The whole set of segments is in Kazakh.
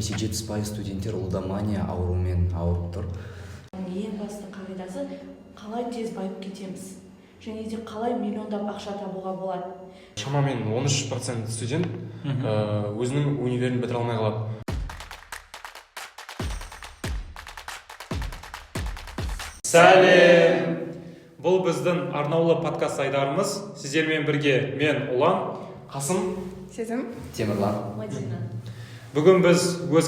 70% студенттер лудомания ауруымен ауырып тұр. Ең басты қағидасы қалай тез байып кетеміз және де қалай миллиондап ақша табуға болады. Шамамен 13% студент өзінің универін бітіре алмай қалады. Сәлем! Бұл біздің арнаулы подкаст айдарымыз. Сіздермен бірге мен Ұлан, Қасым, Сезім, Темірлан, Мадина. Бүгін біз өз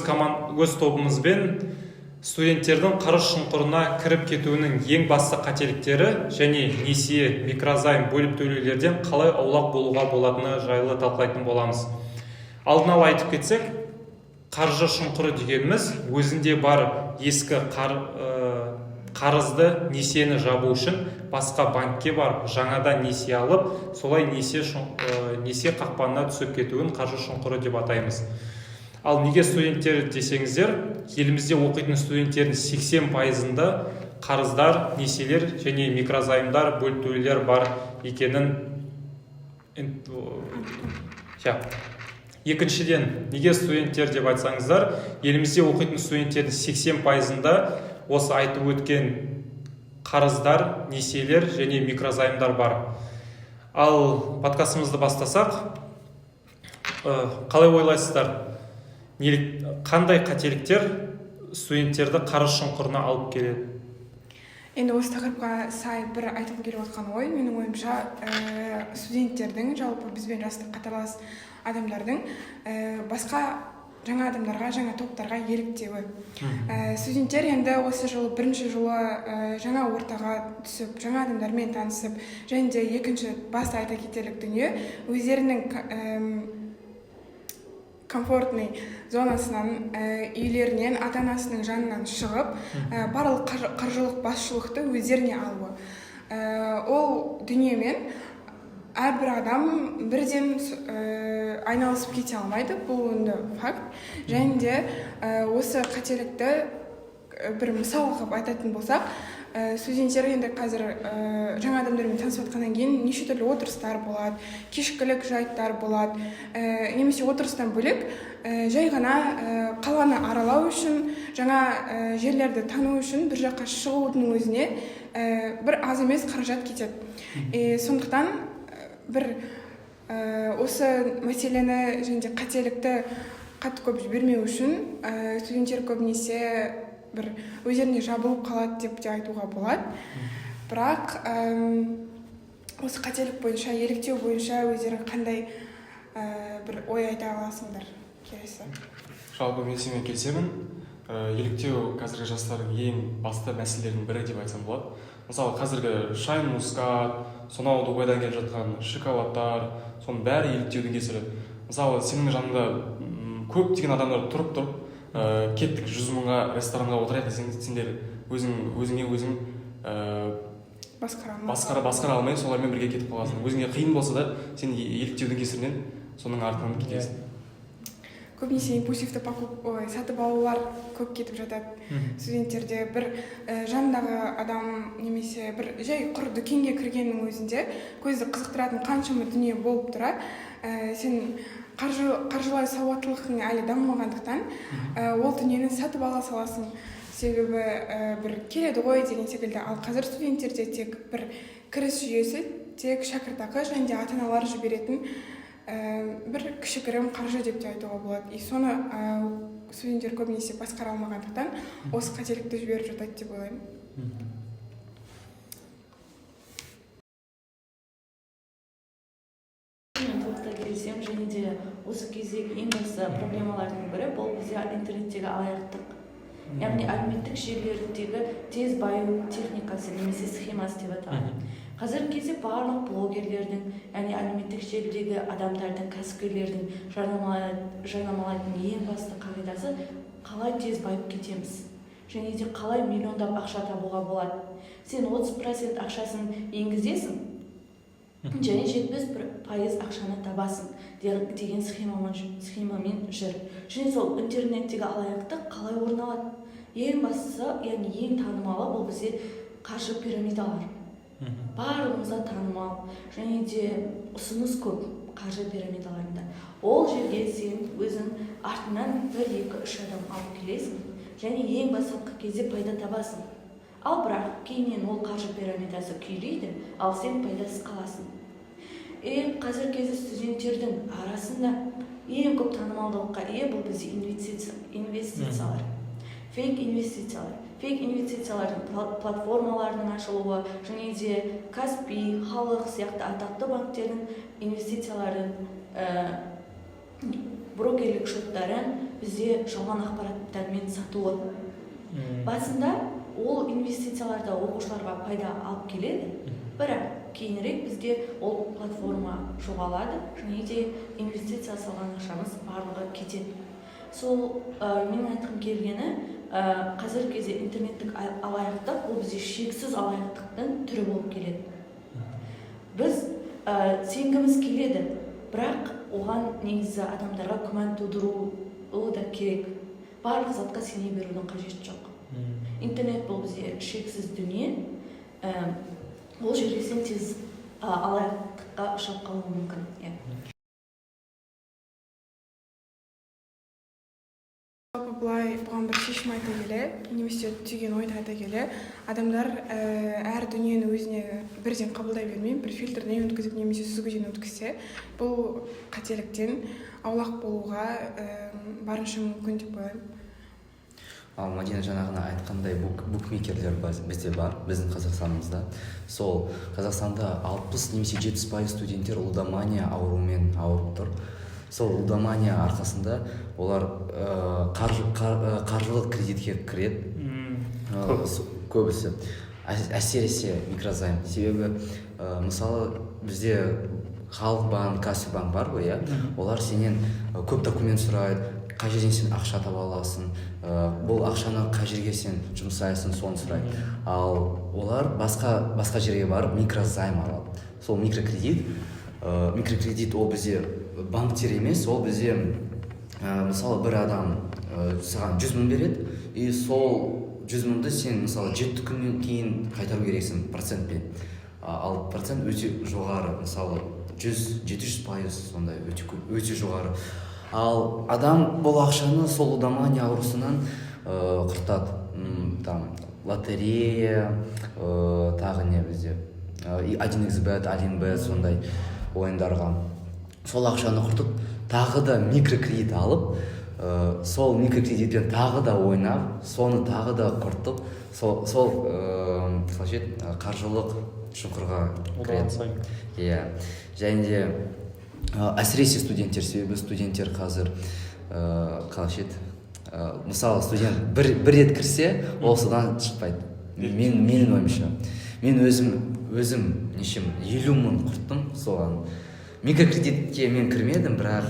тобымызбен студенттердің қарыз шұңқырына кіріп кетуінің ең басты қателіктері және несие, микрозайм, бөліп төлеулерден қалай аулақ болуға болатыны жайлы талқылайтын боламыз. Алдын ала айтып кетсек, қаржы шұңқыры дегеніміз өзінде бар ескі қарызды несиені жабу үшін басқа банкке барып жаңадан несие алып, солай несие қақпанына түсіп кетуін қаржы шұңқыры деп атаймыз. Ал неге студенттер десеңіздер, елімізде оқитын студенттердің 80%-ында қарыздар, несиелер және микрозаймдар, бөліп төлеулер бар екенін. Екіншіден, неге студенттер деп айтсаңыздар, елімізде оқитын студенттердің 80%-ында осы айтып өткен қарыздар, несиелер және микрозаймдар бар. Ал подкастымызды бастасақ, қалай ойлайсыздар? Қандай қателіктер студенттерді қарыз шұңқырына алып келеді? енді осы тақырыпқа сай бір айтқым келіп отқан ой, менің ойымша студенттердің, жалпы бізбен жастық қатарлас адамдардың басқа жаңа адамдарға, жаңа топтарға еліктеуі. Студенттер енді осы жылы, бірінші жылы жаңа ортаға түсіп, жаңа адамдармен танысып, және де екінші басты айта кетерлік дүние, өздерінің комфортный зонасынан, үйлерінен, ата-анасының жанынан шығып, барлық қаржылық басшылықты өздеріне алуы. Ол дүниемен әрбір адам бірден айналысып кете алмайды, бұл енді факт. Және де осы қателікті бір мысал қылып айтатын болсақ, студенттер енді қазір жаңа адамдармен танысып жатқаннан кейін неше түрлі отырыстар болады, кешкілік жайттар болады, немесе отырыстан бөлек жай ғана қаланы аралау үшін, жаңа жерлерді тану үшін бір жаққа шығудың өзіне бір аз емес қаражат кетеді. Сондықтан бір осы мәселені және қателікті қатты көп жібермеу үшін студенттер көбінесе бір өздеріне жабылып қалады деп те айтуға болады. Бірақ осы қателік бойынша, еліктеу бойынша өздерің қандай бір ой айта аласыңдар келесі? Жалпы мен сенімен келісемін. Еліктеу қазіргі жастардың ең басты мәселелерінің бірі деп айтсам болады. Мысалы, қазіргі шай мускат, сонау Дубайдан келіп жатқан шоколадтар, соның бәрі еліктеудің кесірі. Мысалы, сенің жанында көптеген адамдар тұрып, кеттік 100 мыңға ресторанға отырайық десең, сендер өзіңе басқара алмай солармен бірге кетіп қаласың. Өзіңе қиын болса да, сен еліктеудің кесірінен соның артынан кетесің. Көбінесе импульсивті сатып алулар көп кетіп жатады. Студенттерде бір жанындағы адам немесе бір жай құр дүкенге кіргеннің өзінде көзді қызықтыратын қаншама дүние болып тұра, сен қаржылай сауаттылықтың әлі дамымағандықтан ол дүниені сатып ала саласың. Себебі бір келеді ғой деген секілді. Ал қазір студенттерде тек бір кіріс жүйесі, тек шәкіртақы және де ата-аналар жіберетін бір кішігірім қаржы деп те айтуға болады. И соны студенттер көбінесе басқара алмағандықтан осы қателікті жіберіп жатады деп ойлаймын. Және де осы кездегі ең басты проблемалардың бірі бұл бізде интернеттегі алаяқтық. Яғни әлеуметтік желілердегі тез баю техникасы немесе схемасы деп аталады. Қазіргі кезде барлық блогерлердің, яғни әлеуметтік желідегі адамдардың, кәсіпкерлердің жарнамалайтын ең басты қағидасы қалай тез байып кетеміз және де қалай миллиондап ақша табуға болады. Сен 30% ақшасын енгізесің және 70% ақшаны табасың деген схемамен жүр. Және сол интернеттегі алаяқтық қалай орын алады? Ең бастысы, яғни ең танымалы бұл бізде қаржы пирамидалар. Барлығымызға танымал және де ұсыныс көп қаржы пирамидаларында. ол жерге сен өзің артынан 1-2-3 адам алып келесің және ең бастапқы кезде пайда табасың. Ал бірақ кейіннен ол қаржы пирамидасы күйрейді, ал сен пайдасыз қаласың. Қазіргі кезде студенттердің арасында ең көп танымалдылыққа ие бұл бізде инвестициялар. Фейк инвестициялар. Фейк инвестициялардың платформаларының ашылуы, және де Каспий, Халық сияқты атақты банктердің инвестицияларын, брокерлік шоттарын бізде жалған ақпараттармен сатуы. Басында ол инвестицияларда оқушыларға пайда алып келеді, бірақ кейінірек бізде ол платформа жоғалады, және де инвестиция салған ақшамыз барлығы кетеді. Сол мен айтқым келгені, қазіргі кезде интернеттік алаяқтық ол бізде шексіз алаяқтықтың түрі болып келеді. Біз сенгіміз келеді, бірақ оған негізі адамдарға күмән тудыру да керек. Барлық затқа сене берудің қажеті жоқ. Интернет бұл бізде шексіз дүние. Ол жерде сен тез алаяқтыққа ұшырап қалуы мүмкін. Былай бұған бір шешім айта келе, немесе түйген ойды айта келе, адамдар әр дүниені өзіне бірден қабылдай бермей, бір фильтрден өткізіп немесе сүзгіден өткізсе, бұл қателіктен аулақ болуға барынша мүмкін деп ойлаймын. Ал Мадина жаңағына айтқандай букмекерлер бізде бар, біздің Қазақстанымызда. Сол Қазақстанда 60 немесе 70% студенттер лудомания ауруымен ауырып тұр. Сол лудомания арқасында олар қаржылық кредитке кіреді. Көбісі әсіресе микрозайм. Себебі мысалы бізде Халық банк, Каспий банк бар ғой, олар сенен көп документ сұрайды, қай жерден сен ақша таба аласың, бұл ақшаны қай жерге сен жұмсайсың, соны сұрайды. Ал олар басқа жерге барып микрозайм алады. Сол микрокредит ол бізде банктер емес, ол бізде мысалы бір адам саған 100 мың береді, и сол 100 мыңды сен мысалы 7 күннен кейін қайтару керексің процентпен. Ал процент өте жоғары, мысалы 700% сондай өте жоғары. Ал адам бұл ақшаны сол лудомания аурусынан құртады. Лотерея, тағы не бізде 1xbet, 1bet сондай ойындарға. Сол ақшаны құртып, тағы да микрокредит алып, сол микрокредитпен тағы да ойнап, соны тағы да құртып, сол қаржылық шұңқырға кіреді. Және де әсіресе студенттер, себебі студенттер қазір мысалы студент бір рет кірсе, ол содан шықпайды. Менің ойымша. Мен өзім 50 мың құрттым соған. Микрокредитке мен кірмедім, бірақ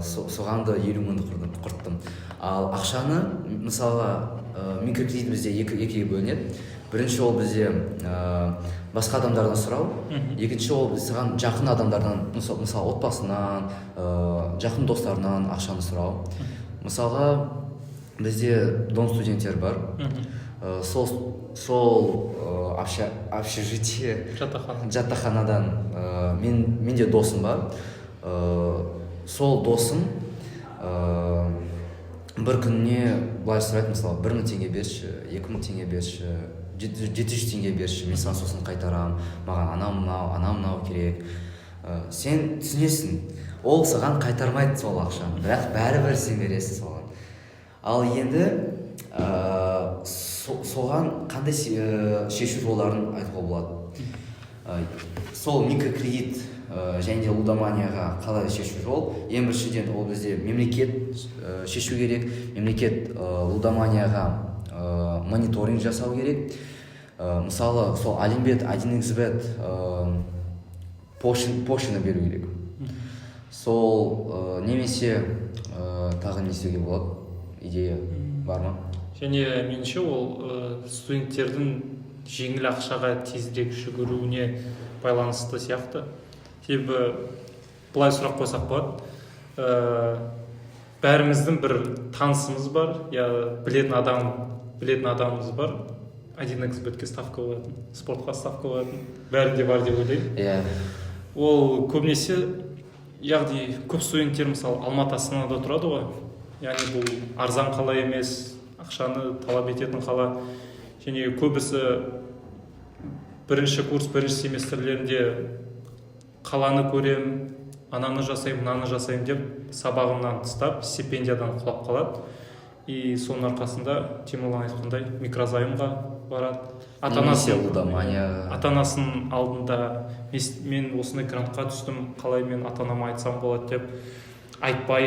соғанды 50 мыңды құрттым. Ал ақшаны, мысалы, микрокредит бізде екіге бөлінеді. Бірінші ол бізде басқа адамдардан сұрау, екінші ол саған жақын адамдардан, мысалы отбасынан, жақын достарынан ақшаны сұрау. Мысалға бізде дом студенттер бар. Сол общежитие жатақханадан менде досым бар. Сол досым бір күніне былай сұрайды, мысалы 1000 теңге берші, 2000 теңге берші, 700 теңге берші, мен саған сосын қайтарам, маған анау керек. Сен түсінесің, ол саған қайтармайды сол ақшаны, бірақ бәрібір сен бересің соған. Ал енді соған қандай шешу жолдарын айтуға болады. Сол микрокредит және де лудоманияға қалай шешу жол? Ең біріншіден ол бізде мемлекет шешу керек, мемлекет лудоманияға мониторинг жасау керек. Мысалы, сол 1xbet, 1xbet пошлина беру керек. Сол немесе тағы не істеуге болады? Идея бар ма? Және меніңше ол студенттердің жеңіл ақшаға тезірек жүгіруіне байланысты сияқты. Себебі былай сұрақ қойсақ болады, бәріміздің бір танысымыз бар, я білетін адамымыз бар, 1xbetке ставка қоятын, спортқа ставка қоятын, бәрінде бар деп ойлаймын. Ол көбінесе яғни көп студенттер мысалы Алматы Астанада тұрады ғой, яғни бұл арзан қала емес, ақшаны талап ететін қала, және көбісі бірінші курс, бірінші семестрлерінде қаланы көрем, ананы жасаймын, мынаны жасаймын деп сабағынан тыстап стипендиядан құлап қалады. И соның арқасында Тимурлан айтқандай микрозаймға барады. Ата-анасының алдында мен осындай грантқа түстім, қалай мен ата-анама айтсам болады деп айтпай,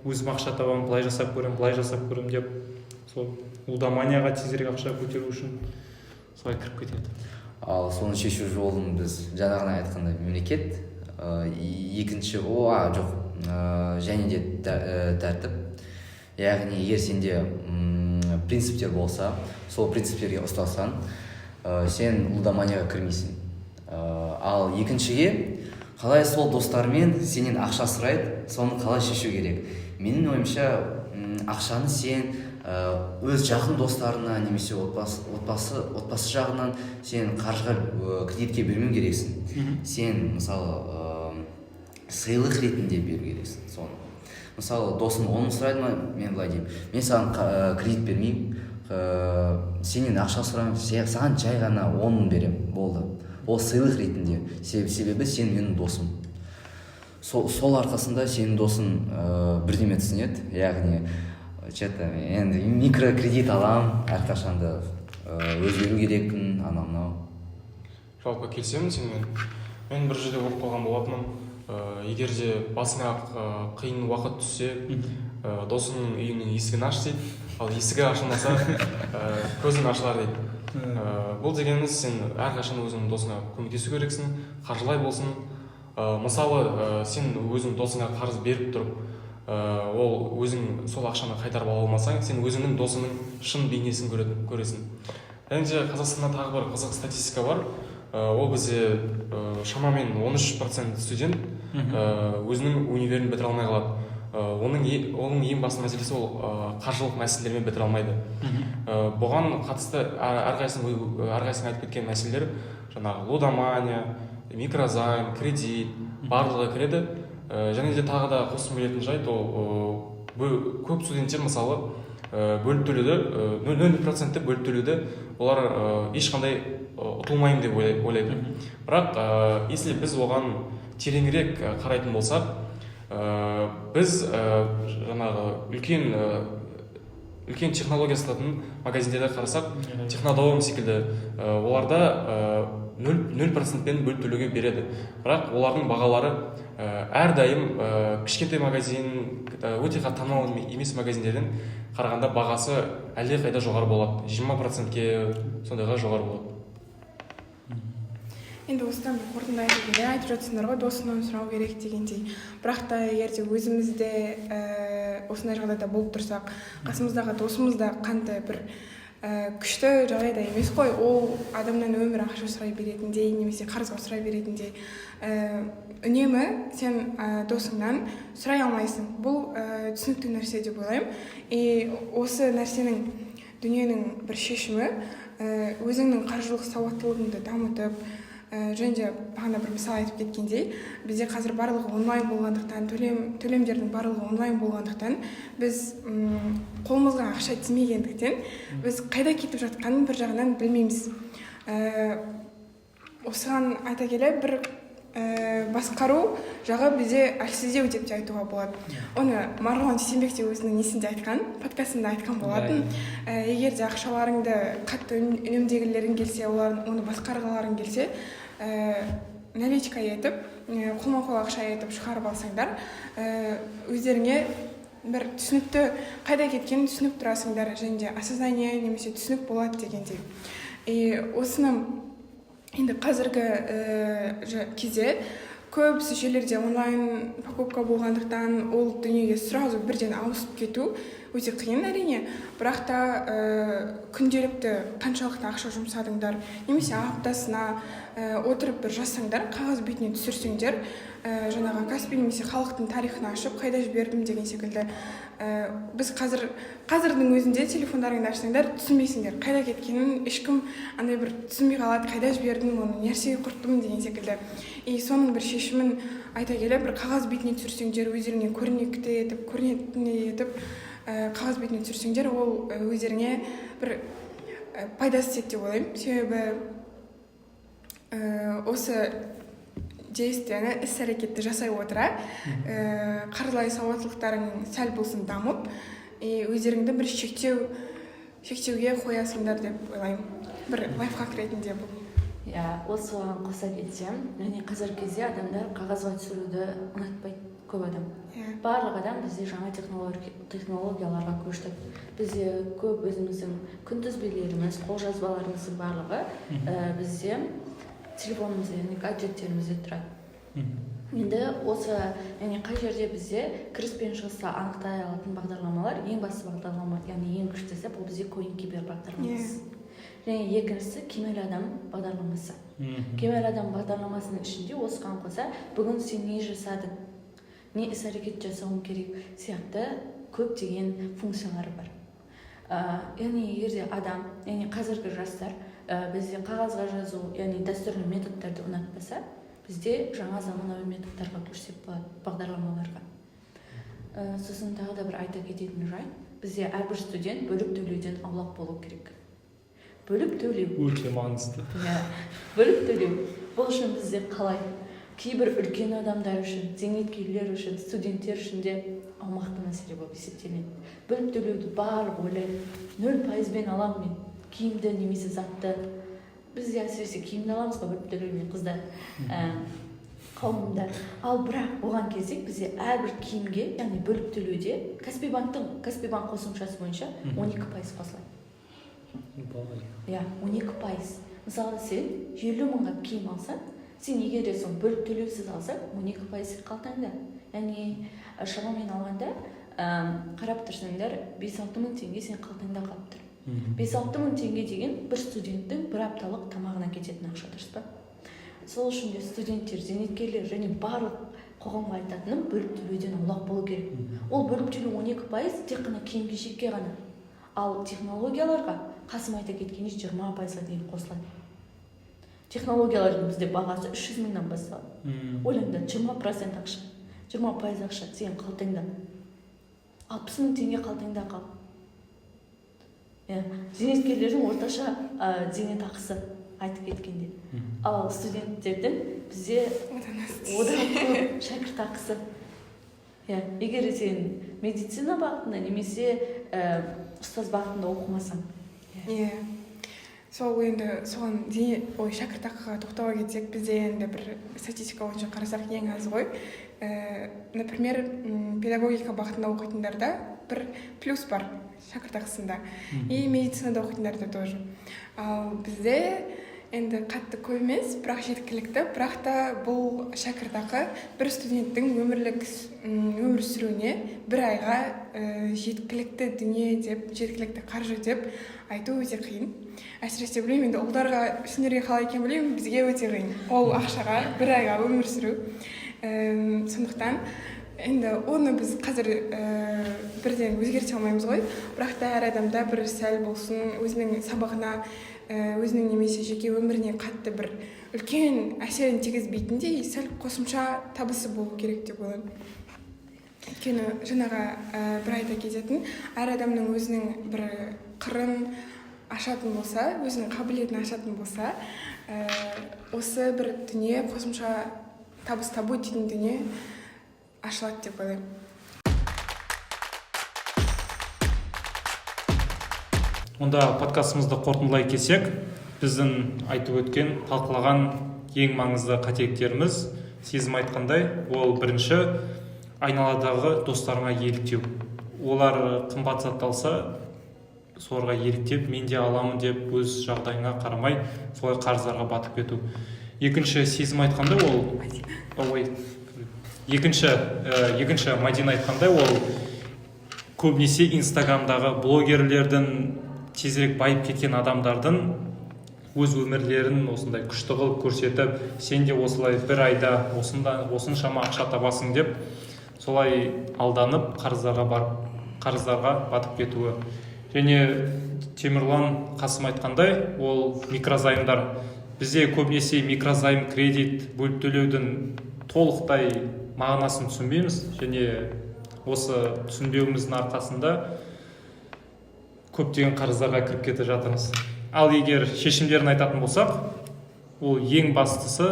өзім ақша табамын, былай жасап көрем деп, сол лудоманияға тезірек ақша көтеру үшін солай кіріп кетеді. Ал соны шешу жолын біз жаңағына айтқандай мемлекет, екінші және де тәртіп. Яғни егер сенде принциптер болса, сол принциптерге ұстасаң, сен лудоманияға кірмейсің. Ал екіншіге, қалай сол достармен сенен ақша сұрайды, соны қалай шешу керек. Менің ойымша, ақшаны сен өз жақын достарына немесе отбасы жағынан сен қаржыға кредитке бермеу керексің. Сен мысалы сыйлық ретінде беру керексің соны. Мысалы досың 10 сұрайды ма, мен былай деймін, мен саған кредит бермеймін, сенен ақша сұраймын, саған жай ғана 10 беремін, болды. Ол сыйлық ретінде, себебі сен менің досым. Сол арқасында сенің досың бірдеме түсінеді, яғни енді микрокредит алам, әрқашанда өзгеру керекпін, анау-мынау. Жалпы келісемін сенімен. Мен бір жерде оқып қалған болатынмын. Егер де басыңа қиын уақыт түссе, досыңның үйінің есігін аш дейді, ал есігі ашылмаса, көзің ашылар дейді. Бұл дегеніміз, сен әрқашан өзіңнің досыңа көмектесу керексің, қаржылай болсын. Мысалы, сен өзің досыңа қарыз беріп тұрып, ол өзің сол ақшаны қайтарып ала алмасаң, сен өзіңнің досыңның шын бейнесін көресің. Және де Қазақстанда тағы бір қызық статистика бар. Ол бізде шамамен 13% студент өзінің универін бітіре алмай қалады. Оның ең басты мәселесі ол қаржылық мәселелермен бітіре алмайды. Бұған қатысты әрқайсының айтып кеткен мәселелер жаңағы лудомания, микрозайм, кредит барлығы кіреді. Және де тағы да қосқым келетін жайт, ол көп студенттер мысалы бөліп төлеуді, 0% бөліп төлеуді олар ешқандай ұтылмаймын деп ойлайды. Бірақ если біз оған тереңірек қарайтын болсақ, біз жаңағы үлкен технология сататын магазиндерде қарасақ, технодом секілді оларда 0%-пен бөліп төлеуге береді. Бірақ олардың бағалары әрдайым кішкентай магазин, өте танымал емес магазиндерден қарағанда бағасы әлде қайда жоғары болады. 20%-ке сондайға жоғары болады. Енді осыдан бір қорытынды айтып жатсыңдар ғой, досыңнан сұрау керек дегендей. Бірақ та егер де өзімізде осындай жағдайда болып тұрсақ, қасымыздағы досымыз да қандай бір күшті жағдайда емес қой, ол адамнан өмір ақша сұрай беретіндей немесе қарызға сұрай беретіндей үнемі сен досыңнан сұрай алмайсың. Бұл түсінікті нәрсе деп ойлаймын. И осы нәрсенің дүниенің бір шешімі өзіңнің қаржылық сауаттылығыңды дамытып, және де бағана бір мысал айтып кеткендей, бізде қазір барлығы онлайн болғандықтан, төлемдердің барлығы онлайн болғандықтан, біз қолымызға ақша тимегендіктен, біз қайда кетіп жатқанын бір жағынан білмейміз. Осыған айта келе бір басқару жағы бізде әлсіздеу деп те айтуға болады. Оны Марғұлан Дүйсенбек те өзінің несінде айтқан, подкастында айтқан болатын. Егер де ақшаларыңды қатты үнемдегілерің келсе, оны басқарғыларың келсе, наличка етіп, қолма-қол ақша етіп шығарып алсаңдар, өздеріңе бір түсінікті қайда кеткенін түсініп тұрасыңдар, және де осознание немесе түсінік болады дегендей. Осыны енді қазіргі кезде көбісі жерлерде онлайн покупка болғандықтан ол дүниеге сразу бірден ауысып кету өте қиын әрине. Бірақ та күнделікті қаншалықты ақша жұмсадыңдар, немесе аптасына отырып бір жазсаңдар, қағаз бетіне түсірсеңдер, жаңағы Каспий немесе халықтың тарихын ашып, қайда жібердім деген секілді біз қазірдің өзінде телефондарыңды ашсаңдар түсінбейсіңдер қайда кеткенін, ешкім андай бір түсінбей қалады, қайда жібердім оны, нәрсеге құрттым деген секілді. И соның бір шешімін айта келе, бір қағаз бетіне түсірсеңдер, өздеріңе көрнетіне етіп қағаз бетіне түсірсеңдер, ол өздеріңе бір пайдасы тиеді деп ойлаймын. Себебі осы действияны, іс-әрекетті жасай отыра қаржылай сауаттылықтарың сәл болсын дамып, өздеріңді бір шектеуге қоясыңдар деп ойлаймын. Бір лайфхак ретінде бұл. Осыған қоса кетсем, қазіргі кезде адамдар қағазға түсіруді ұнатпайды, көп адам. Барлық адам бізде жаңа технологияларға көштік. Бізде көп өзіміздің күнтізбелеріміз, қолжазбаларымыздың барлығы бізде телефонымызда, гаджеттерімізде тұрады. Енді осы қай жерде бізде кіріс пен шығысты анықтай алатын бағдарламалар, ең басты бағдарлама, яғни ең күштісі бұл бізде CoinKeeper бағдарламасы. Және екіншісі кемел адам бағдарламасы. Кемел адам бағдарламасының ішінде осыған қоса бүгін сен не жасадың, не іс-әрекет жасауың керек сияқты көптеген функциялары бар. Яғни егерде адам, қазіргі жастар бізде қағазға жазу, дәстүрлі методтарды ұнатпаса, бізде жаңа заманауи методтарға көшсек болады, бағдарламаларға. Сосын тағы да бір айта кететін жай, бізде әрбір студент бөліп төлеуден аулақ болу керек. Бөліп төлеу өте маңызды. Бөліп төлеу. Бұл үшін бізде қалай? Кейбір үлкен адамдар үшін, зейнеткерлер үшін, студенттер үшін де аумақты мәселе болып есептеледі. Бөліп төлеуді барлық ойлайды. 0%-бен аламын мен киімді немесе затты. Бізде әсіресе киімді аламыз ба бөліп төлеумен қыздар қауымда. Ал бірақ оған келсек, бізде әрбір киімге, яғни бөліп төлеуде Каспий банк қосымшасы бойынша 12% қосылады. 12%. Мысалы сен 50 мыңға киім алсаң, сен егер де соны бөліп төлеусіз алсаң, 12% қалтаңда. Яғни шамамен алғанда қарап тұрсаңдар 5-6 мың теңге сен қалтаңда қалып тұр. 5-6 мың теңге деген бір студенттің бір апталық тамағына кететін ақша, дұрыс па? Сол үшін де студенттер, зейнеткерлер және барлық қоғамға айтатыным бөліп төлеуден аулақ болу керек. Ол бөліп төлеу 12% тек қана киім-кешекке ғана. Ал технологияларға қасым айта кеткенде 20%-ға дейін қосылады. Технологиялардың бізде бағасы 300 мыңнан басталады. Ойлаңдар, 20% ақша, 20% ақша сен қалтаңда. 60 мың теңге қалтаңда қал. Зейнеткерлердің орташа зейнетақысы айтып кеткенде. Ал студенттердің бізде одан көп шәкіртақысы. Егер сен медицина бағытында немесе ұстаз бағытында оқымасаң. Сол енді соған шәкіртақыға тоқтауға кетсек, бізде енді бір статистика бойынша қарасақ ең аз ғой. Например, педагогика бағытында оқитындарда бір плюс бар шәкіртақысында. И медицинада оқитындарда тоже. Ал бізде енді қатты көп емес, бірақ жеткілікті. Бірақ та бұл шәкіртақы бір студенттің өмір сүруіне бір айға жеткілікті дүние деп, жеткілікті қаржы деп айту өте қиын. Әсіресе білмеймін, енді ұлдарға сендерге қалай екен білмеймін, бізге өте қиын. Ол ақшаға бір айға өмір сүру. Сондықтан енді оны біз қазір бірден өзгерте алмаймыз ғой. Бірақ та әр адамда бір сәл болсын өзінің сабағына, өзінің немесе жеке өміріне қатты бір үлкен әсерін тигізбейтіндей сәл қосымша табысы болу керек деп ойлаймын. Өйткені жаңағы бір айта кететін, әр адамның өзінің бір қырын ашатын болса, өзінің қабілетін ашатын болса, осы бір дүние қосымша табыс табу дейтін дүние ашылады деп ойлаймын. Онда подкастымызды қорытындылай келсек, біздің айтып өткен, талқылаған ең маңызды қателіктеріміз, сезім айтқандай, ол бірінші айналадағы достарыңа еліктеу. Олар қымбат зат алса, соларға еліктеп, мен де аламын деп өз жағдайыңа қарамай, солай қарыздарға батып кету. Екінші сезім айтқандай, екінші Мадина айтқандай, ол көбінесе Инстаграмдағы блогерлердің, тезірек байып кеткен адамдардың өз өмірлерін осындай күшті қылып көрсетіп, сен де осылай бір айда осыншама ақша табасың деп, солай алданып қарыздарға барып қарыздарға батып кетуі. Және Темірлан Қасым айтқандай, ол микрозаймдар. Бізде көбінесе микрозайм, кредит, бөліп төлеудің толықтай мағынасын түсінбейміз, және осы түсінбеуіміздің арқасында көптеген қарыздарға кіріп кетіп жатырмыз. Ал егер шешімдерін айтатын болсақ, ол ең бастысы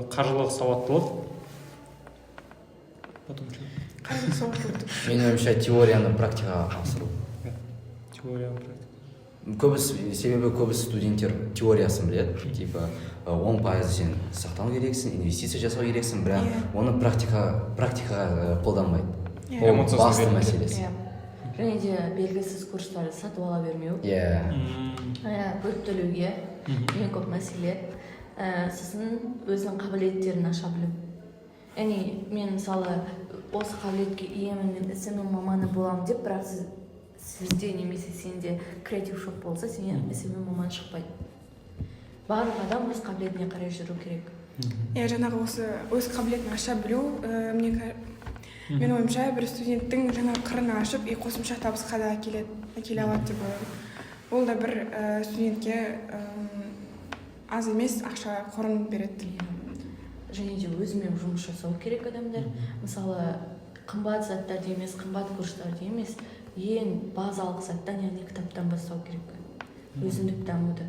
қаржылық сауаттылық. қаржылық сауаттылық. Менің ойымша теорияны практикаға асыру. Себебі көбісі студенттер теориясын біледі, типа 10% сен сақтау керексің, инвестиция жасау керексің, бірақ оны практикаға қолданбайды. Ол басты мәселесі. Және де белгісіз курстарды сатып ала бермеу. Бөліп төлеуге ең көп мәселе. Сіздің өзінің қабілеттерін аша білу. Яғни мен мысалы осы қабілетке иемін, мен SMM маманы боламын деп, бірақ сізде немесе сенде креатив шоп болса, сенен SMM маман шықпайды. Барлық адам өз қабілетіне қарай жүру керек. Жаңағы осы өз қабілетін аша білу, мен ойымша бір студенттің жаңа қырын ашып, қосымша табысқа да әкеле алады деп ойлаймын. Ол да бір студентке аз емес ақша қорын береді. Және де өзімен жұмыс жасау керек адамдар. Мысалы, қымбат заттарды емес, қымбат курстарды емес, ең базалық заттан, яғни кітаптан бастау керек. Өзіндік дамуды.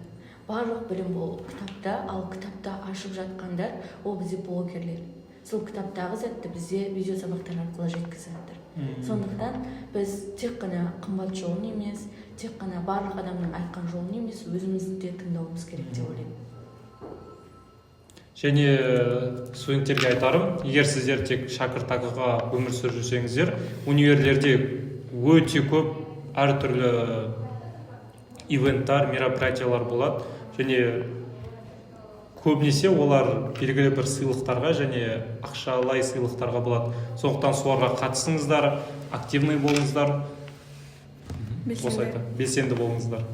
Барлық білім ол кітапта, ал кітапта ашып жатқандар, ол бізде блогерлер. Сол кітаптағы затты бізде видео сабақтар арқылы жеткізіп жатыр. Сондықтан біз тек қана қымбат жолын емес, тек қана барлық адамның айтқан жолын емес, өзімізді де тыңдауымыз керек деп ойлаймын. Және студенттерге айтарым, егер сіздер тек шәкіртақыға өмір сүріп жүрсеңіздер, универлерде өте көп әртүрлі ивенттар, мероприятиялар болады, және көбінесе олар белгілі бір сыйлықтарға және ақшалай сыйлықтарға болады. Сондықтан соларға қатысыңыздар, активный болыңыздар, белсенді болыңыздар.